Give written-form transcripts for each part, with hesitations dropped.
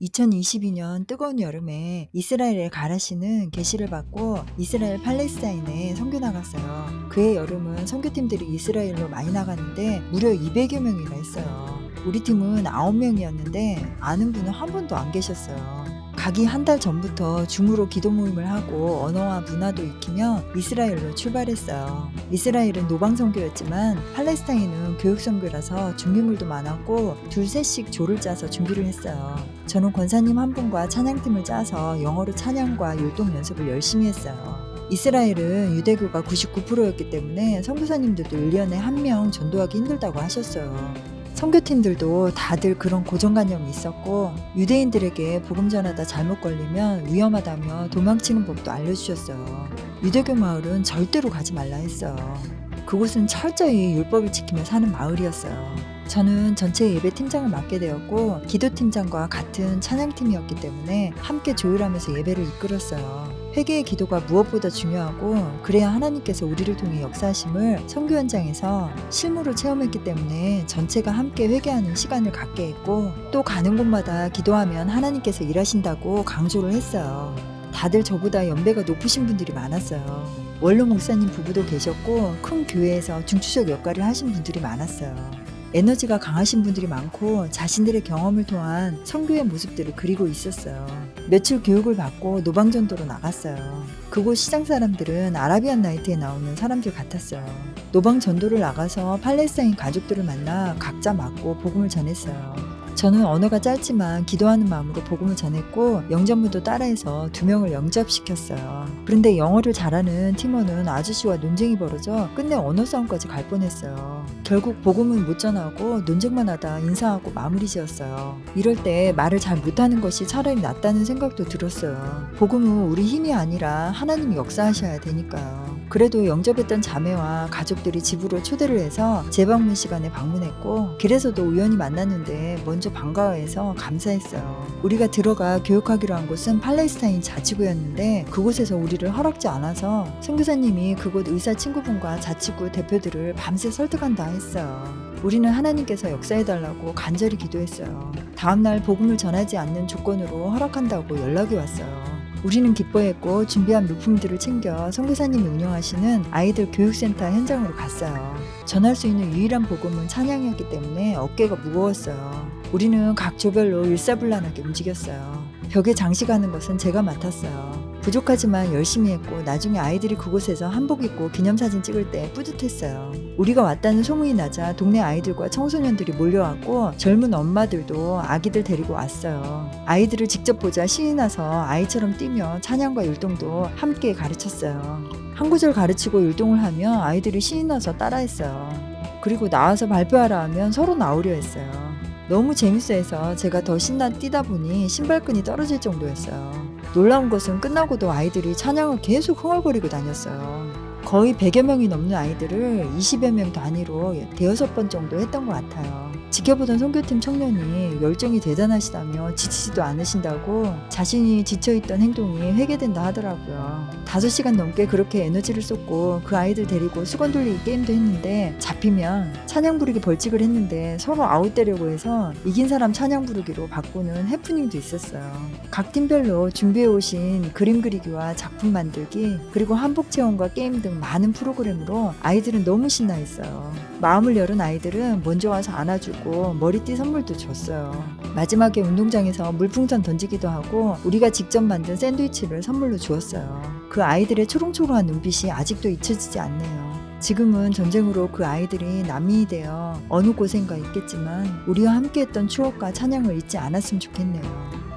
2022년 뜨거운 여름에 이스라엘에 가라시는 계시를 받고 이스라엘 팔레스타인에 선교 나갔어요. 그해 여름은 선교팀들이 이스라엘로 많이 나갔는데 무려 200여 명이나 했어요. 우리 팀은 9명이었는데 아는 분은 한 분도 안 계셨어요. 가기 한 달 전부터 줌으로 기도 모임을 하고 언어와 문화도 익히며 이스라엘로 출발했어요. 이스라엘은 노방 선교였지만 팔레스타인은 교육 선교라서 준비물도 많았고 둘셋씩 조를 짜서 준비를 했어요. 저는 권사님 한 분과 찬양팀을 짜서 영어로 찬양과 율동 연습을 열심히 했어요. 이스라엘은 유대교가 99%였기 때문에 선교사님들도 1년에 한 명 전도하기 힘들다고 하셨어요. 선교팀들도 다들 그런 고정관념이 있었고 유대인들에게 복음 전하다 잘못 걸리면 위험하다며 도망치는 법도 알려주셨어요. 유대교 마을은 절대로 가지 말라 했어요. 그곳은 철저히 율법을 지키며 사는 마을이었어요. 저는 전체 예배 팀장을 맡게 되었고 기도팀장과 같은 찬양팀이었기 때문에 함께 조율하면서 예배를 이끌었어요. 회개의 기도가 무엇보다 중요하고 그래야 하나님께서 우리를 통해 역사하심을 선교 현장에서 실무로 체험했기 때문에 전체가 함께 회개하는 시간을 갖게 했고 또 가는 곳마다 기도하면 하나님께서 일하신다고 강조를 했어요. 다들 저보다 연배가 높으신 분들이 많았어요. 원로 목사님 부부도 계셨고 큰 교회에서 중추적 역할을 하신 분들이 많았어요. 에너지가 강하신 분들이 많고 자신들의 경험을 통한 선교의 모습들을 그리고 있었어요. 며칠 교육을 받고 노방전도로 나갔어요. 그곳 시장 사람들은 아라비안 나이트에 나오는 사람들 같았어요. 노방전도를 나가서 팔레스타인 가족들을 만나 각자 맡고 복음을 전했어요. 저는 언어가 짧지만 기도하는 마음으로 복음을 전했고 영접문도 따라해서 2명을 영접시켰어요. 그런데 영어를 잘하는 팀원은 아저씨와 논쟁이 벌어져 끝내 언어 싸움까지 갈 뻔했어요. 결국 복음은 못 전하고 논쟁만 하다 인사하고 마무리 지었어요. 이럴 때 말을 잘 못하는 것이 차라리 낫다는 생각도 들었어요. 복음은 우리 힘이 아니라 하나님이 역사하셔야 되니까요. 그래도 영접했던 자매와 가족들이 집으로 초대를 해서 재방문 시간에 방문했고 길에서도 우연히 만났는데 먼저 반가워해서 감사했어요. 우리가 들어가 교육하기로 한 곳은 팔레스타인 자치구였는데 그곳에서 우리를 허락지 않아서 선교사님이 그곳 의사 친구분과 자치구 대표들을 밤새 설득한다 했어요. 우리는 하나님께서 역사해달라고 간절히 기도했어요. 다음날 복음을 전하지 않는 조건으로 허락한다고 연락이 왔어요. 우리는 기뻐했고 준비한 물품들을 챙겨 선교사님이 운영하시는 아이들 교육센터 현장으로 갔어요. 전할 수 있는 유일한 복음은 찬양이었기 때문에 어깨가 무거웠어요. 우리는 각 조별로 일사불란하게 움직였어요. 벽에 장식하는 것은 제가 맡았어요. 부족하지만 열심히 했고 나중에 아이들이 그곳에서 한복 입고 기념사진 찍을 때 뿌듯했어요. 우리가 왔다는 소문이 나자 동네 아이들과 청소년들이 몰려왔고 젊은 엄마들도 아기들 데리고 왔어요. 아이들을 직접 보자 신이 나서 아이처럼 뛰며 찬양과 율동도 함께 가르쳤어요. 한 구절 가르치고 율동을 하며 아이들이 신이 나서 따라했어요. 그리고 나와서 발표하라 하면 서로 나오려 했어요. 너무 재밌어해서 제가 더 신나 뛰다 보니 신발끈이 떨어질 정도였어요. 놀라운 것은 끝나고도 아이들이 찬양을 계속 흥얼거리고 다녔어요. 거의 100여 명이 넘는 아이들을 20여 명 단위로 5번 정도 했던 것 같아요. 지켜보던 선교팀 청년이 열정이 대단하시다며 지치지도 않으신다고 자신이 지쳐있던 행동이 회개된다 하더라고요. 5시간 넘게 그렇게 에너지를 쏟고 그 아이들 데리고 수건 돌리기 게임도 했는데 잡히면 찬양 부르기 벌칙을 했는데 서로 아웃되려고 해서 이긴 사람 찬양 부르기로 바꾸는 해프닝도 있었어요. 각 팀별로 준비해 오신 그림 그리기와 작품 만들기 그리고 한복 체험과 게임 등 많은 프로그램으로 아이들은 너무 신나했어요. 마음을 열은 아이들은 먼저 와서 안아주고 머리띠 선물도 줬어요. 마지막에 운동장에서 물풍선 던지기도 하고 우리가 직접 만든 샌드위치를 선물로 주었어요. 그 아이들의 초롱초롱한 눈빛이 아직도 잊혀지지 않네요. 지금은 전쟁으로 그 아이들이 난민이 되어 어느 곳엔가 있겠지만 우리와 함께했던 추억과 찬양을 잊지 않았으면 좋겠네요.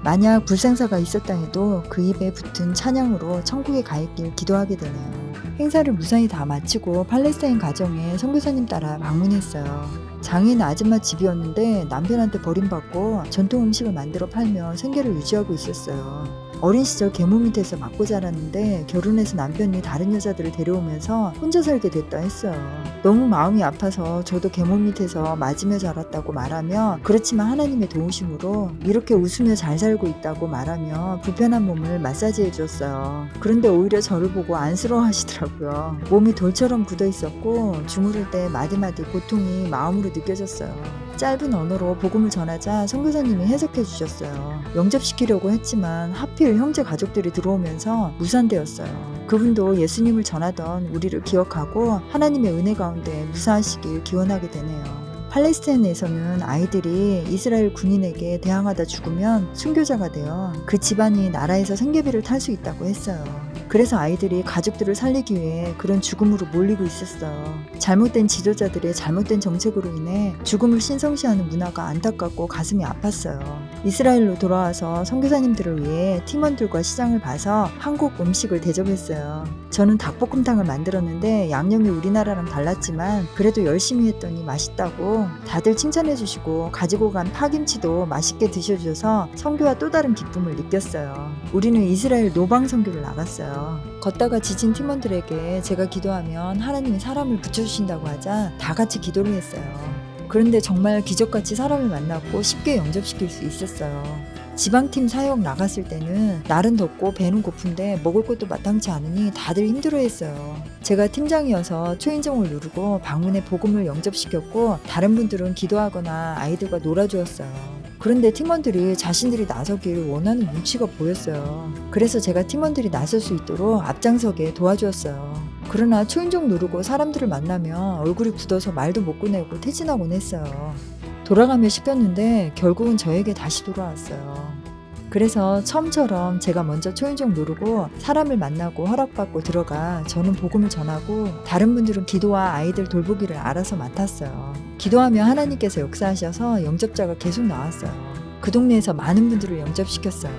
만약 불상사가 있었다 해도 그 입에 붙은 찬양으로 천국에 가 있길 기도하게 되네요. 행사를 무사히 다 마치고 팔레스타인 가정에 선교사님 따라 방문했어요. 장인 아줌마 집이었는데 남편한테 버림받고 전통 음식을 만들어 팔며 생계를 유지하고 있었어요. 어린 시절 계모 밑에서 맞고 자랐는데 결혼해서 남편이 다른 여자들을 데려오면서 혼자 살게 됐다 했어요. 너무 마음이 아파서 저도 계모 밑에서 맞으며 자랐다고 말하며 그렇지만 하나님의 도우심으로 이렇게 웃으며 잘 살고 있다고 말하며 불편한 몸을 마사지해 주었어요. 그런데 오히려 저를 보고 안쓰러워하시더라고요. 하시더라고요. 몸이 돌처럼 굳어 있었고 주무를 때 마디마디 고통이 마음으로 느껴졌어요. 짧은 언어로 복음을 전하자 선교사님이 해석해 주셨어요. 영접시키려고 했지만 하필 형제 가족들이 들어오면서 무산되었어요. 그분도 예수님을 전하던 우리를 기억하고 하나님의 은혜 가운데 무사하시길 기원하게 되네요. 팔레스타인에서는 아이들이 이스라엘 군인에게 대항하다 죽으면 순교자가 되어 그 집안이 나라에서 생계비를 탈 수 있다고 했어요. 그래서 아이들이 가족들을 살리기 위해 그런 죽음으로 몰리고 있었어요. 잘못된 지도자들의 잘못된 정책으로 인해 죽음을 신성시하는 문화가 안타깝고 가슴이 아팠어요. 이스라엘로 돌아와서 선교사님들을 위해 팀원들과 시장을 봐서 한국 음식을 대접했어요. 저는 닭볶음탕을 만들었는데 양념이 우리나라랑 달랐지만 그래도 열심히 했더니 맛있다고 다들 칭찬해 주시고 가지고 간 파김치도 맛있게 드셔주셔서 선교와 또 다른 기쁨을 느꼈어요. 우리는 이스라엘 노방 선교를 나갔어요. 걷다가 지친 팀원들에게 제가 기도하면 하나님이 사람을 붙여주신다고 하자 다 같이 기도를 했어요. 그런데 정말 기적같이 사람을 만났고 쉽게 영접시킬 수 있었어요. 지방팀 사역 나갔을 때는 날은 덥고 배는 고픈데 먹을 것도 마땅치 않으니 다들 힘들어했어요. 제가 팀장이어서 초인종을 누르고 방문해 복음을 영접시켰고 다른 분들은 기도하거나 아이들과 놀아주었어요. 그런데 팀원들이 자신들이 나서길 원하는 눈치가 보였어요. 그래서 제가 팀원들이 나설 수 있도록 앞장서게 도와주었어요. 그러나 초인종 누르고 사람들을 만나면 얼굴이 굳어서 말도 못 꺼내고 퇴진하곤 했어요. 돌아가며 시켰는데 결국은 저에게 다시 돌아왔어요. 그래서 처음처럼 제가 먼저 초인종 누르고 사람을 만나고 허락받고 들어가 저는 복음을 전하고 다른 분들은 기도와 아이들 돌보기를 알아서 맡았어요. 기도하며 하나님께서 역사하셔서 영접자가 계속 나왔어요. 그 동네에서 많은 분들을 영접시켰어요.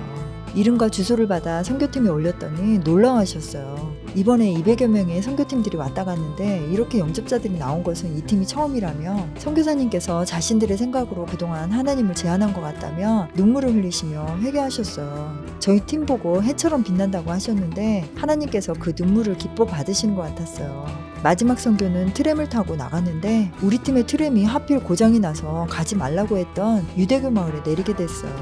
이름과 주소를 받아 선교팀에 올렸더니 놀라워하셨어요. 이번에 200여 명의 선교팀들이 왔다 갔는데 이렇게 영접자들이 나온 것은 이 팀이 처음이라며 선교사님께서 자신들의 생각으로 그동안 하나님을 제안한 것 같다며 눈물을 흘리시며 회개하셨어요. 저희 팀 보고 해처럼 빛난다고 하셨는데 하나님께서 그 눈물을 기뻐 받으시는 것 같았어요. 마지막 선교는 트램을 타고 나갔는데 우리 팀의 트램이 하필 고장이 나서 가지 말라고 했던 유대교 마을에 내리게 됐어요.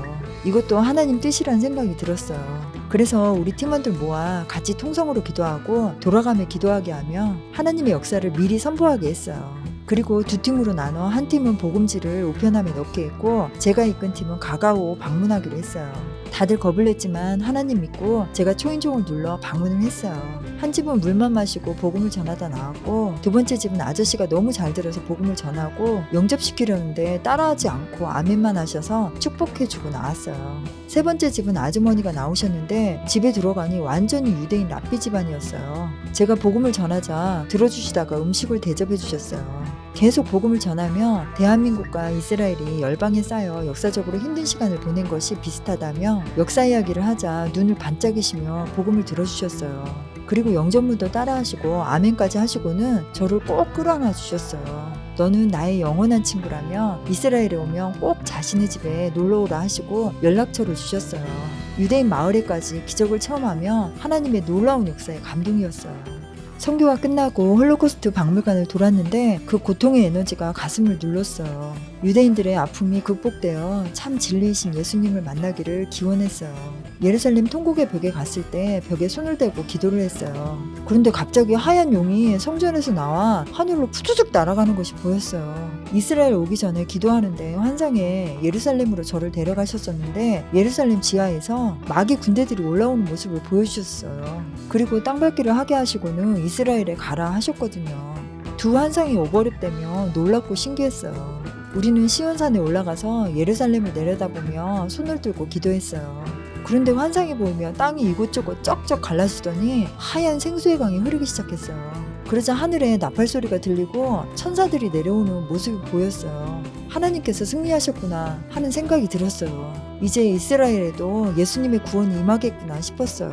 이것도 하나님 뜻이란 생각이 들었어요. 그래서 우리 팀원들 모아 같이 통성으로 기도하고 돌아가며 기도하게 하며 하나님의 역사를 미리 선포하게 했어요. 그리고 두 팀으로 나눠 한 팀은 복음지를 우편함에 넣게 했고 제가 이끈 팀은 가가오 방문하기로 했어요. 다들 겁을 냈지만 하나님 믿고 제가 초인종을 눌러 방문을 했어요. 한 집은 물만 마시고 복음을 전하다 나왔고 두 번째 집은 아저씨가 너무 잘 들어서 복음을 전하고 영접시키려는데 따라하지 않고 아멘만 하셔서 축복해주고 나왔어요. 세 번째 집은 아주머니가 나오셨는데 집에 들어가니 완전히 유대인 랍비 집안이었어요. 제가 복음을 전하자 들어주시다가 음식을 대접해 주셨어요. 계속 복음을 전하며 대한민국과 이스라엘이 열방에 쌓여 역사적으로 힘든 시간을 보낸 것이 비슷하다며 역사 이야기를 하자 눈을 반짝이시며 복음을 들어주셨어요. 그리고 영접문도 따라하시고 아멘까지 하시고는 저를 꼭 끌어안아 주셨어요. 너는 나의 영원한 친구라며 이스라엘에 오면 꼭 자신의 집에 놀러오라 하시고 연락처를 주셨어요. 유대인 마을에까지 기적을 체험하며 하나님의 놀라운 역사에 감동이었어요. 선교가 끝나고 홀로코스트 박물관을 돌았는데 그 고통의 에너지가 가슴을 눌렀어요. 유대인들의 아픔이 극복되어 참 진리이신 예수님을 만나기를 기원했어요. 예루살렘 통곡의 벽에 갔을 때 벽에 손을 대고 기도를 했어요. 그런데 갑자기 하얀 용이 성전에서 나와 하늘로 푸드득 날아가는 것이 보였어요. 이스라엘 오기 전에 기도하는데 환상에 예루살렘으로 저를 데려가셨었는데 예루살렘 지하에서 마귀 군대들이 올라오는 모습을 보여주셨어요. 그리고 땅밟기를 하게 하시고는 이스라엘에 가라 하셨거든요. 두 환상이 오버랩되며 놀랍고 신기했어요. 우리는 시온산에 올라가서 예루살렘을 내려다보며 손을 들고 기도했어요. 그런데 환상이 보이며 땅이 이곳저곳 쩍쩍 갈라지더니 하얀 생수의 강이 흐르기 시작했어요. 그러자 하늘에 나팔 소리가 들리고 천사들이 내려오는 모습이 보였어요. 하나님께서 승리하셨구나 하는 생각이 들었어요. 이제 이스라엘에도 예수님의 구원이 임하겠구나 싶었어요.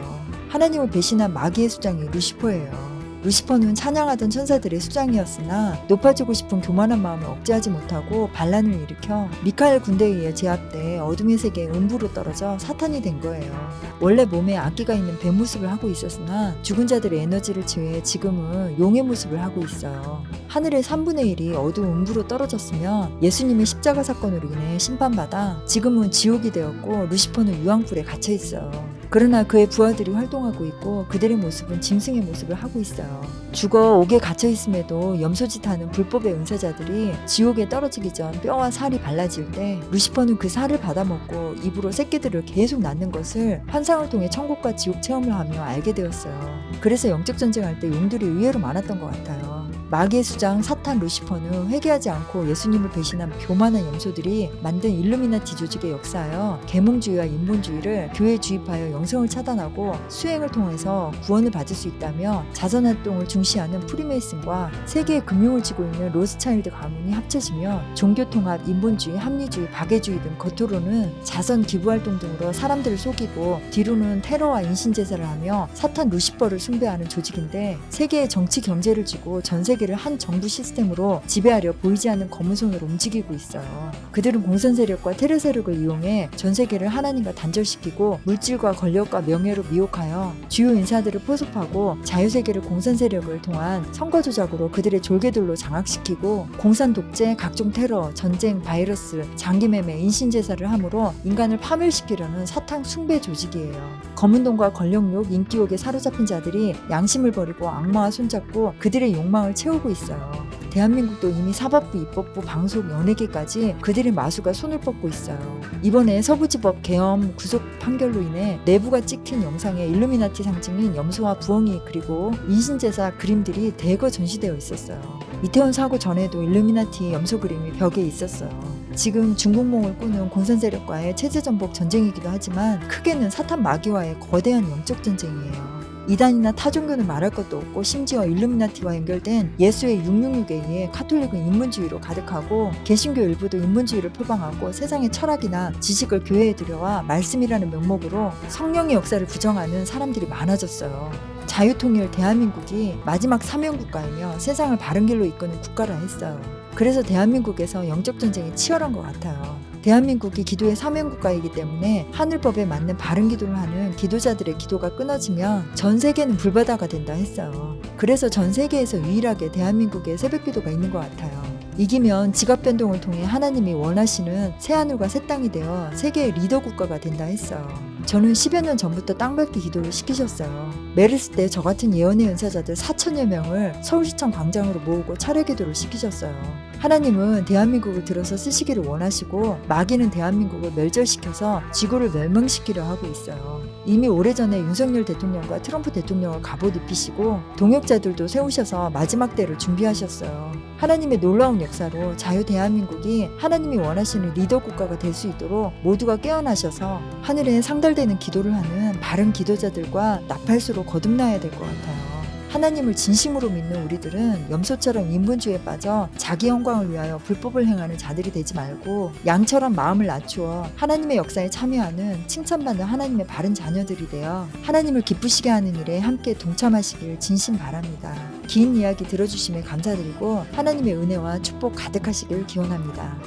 하나님을 배신한 마귀의 수장이 루시퍼예요. 루시퍼는 찬양하던 천사들의 수장이었으나 높아지고 싶은 교만한 마음을 억제하지 못하고 반란을 일으켜 미카엘 군대에 의해 제압돼 어둠의 세계에 음부로 떨어져 사탄이 된 거예요. 원래 몸에 악기가 있는 뱀 모습을 하고 있었으나 죽은 자들의 에너지를 취해 지금은 용의 모습을 하고 있어요. 하늘의 3분의 1이 어두운 음부로 떨어졌으며 예수님의 십자가 사건으로 인해 심판받아 지금은 지옥이 되었고 루시퍼는 유황불에 갇혀 있어요. 그러나 그의 부하들이 활동하고 있고 그들의 모습은 짐승의 모습을 하고 있어요. 죽어 옥에 갇혀 있음에도 염소짓하는 불법의 은사자들이 지옥에 떨어지기 전 뼈와 살이 발라질 때 루시퍼는 그 살을 받아먹고 입으로 새끼들을 계속 낳는 것을 환상을 통해 천국과 지옥 체험을 하며 알게 되었어요. 그래서 영적 전쟁할 때 용들이 의외로 많았던 것 같아요. 마귀의 수장 사탄 루시퍼는 회개하지 않고 예수님을 배신한 교만한 염소들이 만든 일루미나티 조직에 역사하여 계몽주의와 인본주의를 교회에 주입하여 영성을 차단하고 수행을 통해서 구원을 받을 수 있다며 자선활동을 중시하는 프리메이슨과 세계의 금융을 쥐고 있는 로스차일드 가문이 합쳐지며 종교통합, 인본주의, 합리주의, 박애주의 등 겉으로는 자선 기부활동 등으로 사람들을 속이고 뒤로는 테러와 인신제사를 하며 사탄 루시퍼를 숭배하는 조직인데 세계의 정치 경제를 쥐고 전 세계를 한 정부 시스템으로 지배하려 보이지 않는 검은 손으로 움직이고 있어요. 그들은 공산 세력과 테러 세력을 이용해 전 세계를 하나님과 단절시키고 물질과 권력과 명예로 미혹하여 주요 인사들을 포섭하고 자유세계를 공산 세력을 통한 선거 조작으로 그들의 졸개들로 장악시키고 공산 독재, 각종 테러, 전쟁, 바이러스, 장기매매, 인신제사를 함으로 인간을 파멸시키려는 사탕 숭배 조직이에요. 검은 돈과 권력욕, 인기욕에 사로잡힌 자들이 양심을 버리고 악마와 손잡고 그들의 욕망을 채우고 있어요. 대한민국도 이미 사법부, 입법부, 방송, 연예계까지 그들의 마수가 손을 뻗고 있어요. 이번에 서부지법 계엄 구속 판결로 인해 내부가 찍힌 영상에 일루미나티 상징인 염소와 부엉이 그리고 인신제사 그림들이 대거 전시되어 있었어요. 이태원 사고 전에도 일루미나티 염소 그림이 벽에 있었어요. 지금 중국몽을 꾸는 공산 세력과의 체제전복 전쟁이기도 하지만 크게는 사탄 마귀와의 거대한 영적 전쟁이에요. 이단이나 타종교는 말할 것도 없고 심지어 일루미나티와 연결된 예수의 666에 의해 카톨릭은 인문주의로 가득하고 개신교 일부도 인문주의를 표방하고 세상의 철학이나 지식을 교회에 들여와 말씀이라는 명목으로 성령의 역사를 부정하는 사람들이 많아졌어요. 자유통일 대한민국이 마지막 사명국가이며 세상을 바른 길로 이끄는 국가라 했어요. 그래서 대한민국에서 영적 전쟁이 치열한 것 같아요. 대한민국이 기도의 사명국가이기 때문에 하늘법에 맞는 바른 기도를 하는 기도자들의 기도가 끊어지면 전 세계는 불바다가 된다 했어요. 그래서 전 세계에서 유일하게 대한민국에 새벽기도가 있는 것 같아요. 이기면 지각 변동을 통해 하나님이 원하시는 새하늘과 새 땅이 되어 세계의 리더 국가가 된다 했어요. 저는 10여 년 전부터 땅밟기 기도를 시키셨어요. 메르스 때 저 같은 예언의 은사자들 4천여 명을 서울시청 광장으로 모으고 차례 기도를 시키셨어요. 하나님은 대한민국을 들어서 쓰시기를 원하시고 마귀는 대한민국을 멸절시켜서 지구를 멸망시키려 하고 있어요. 이미 오래전에 윤석열 대통령과 트럼프 대통령을 갑옷 입히시고 동역자들도 세우셔서 마지막 때를 준비하셨어요. 하나님의 놀라운 역사로 자유 대한민국이 하나님이 원하시는 리더 국가가 될 수 있도록 모두가 깨어나셔서 하늘에 상달되는 기도를 하는 바른 기도자들과 나팔수로 거듭나야 될 것 같아요. 하나님을 진심으로 믿는 우리들은 염소처럼 인본주의에 빠져 자기 영광을 위하여 불법을 행하는 자들이 되지 말고 양처럼 마음을 낮추어 하나님의 역사에 참여하는 칭찬받는 하나님의 바른 자녀들이 되어 하나님을 기쁘시게 하는 일에 함께 동참하시길 진심 바랍니다. 긴 이야기 들어주심에 감사드리고 하나님의 은혜와 축복 가득하시길 기원합니다.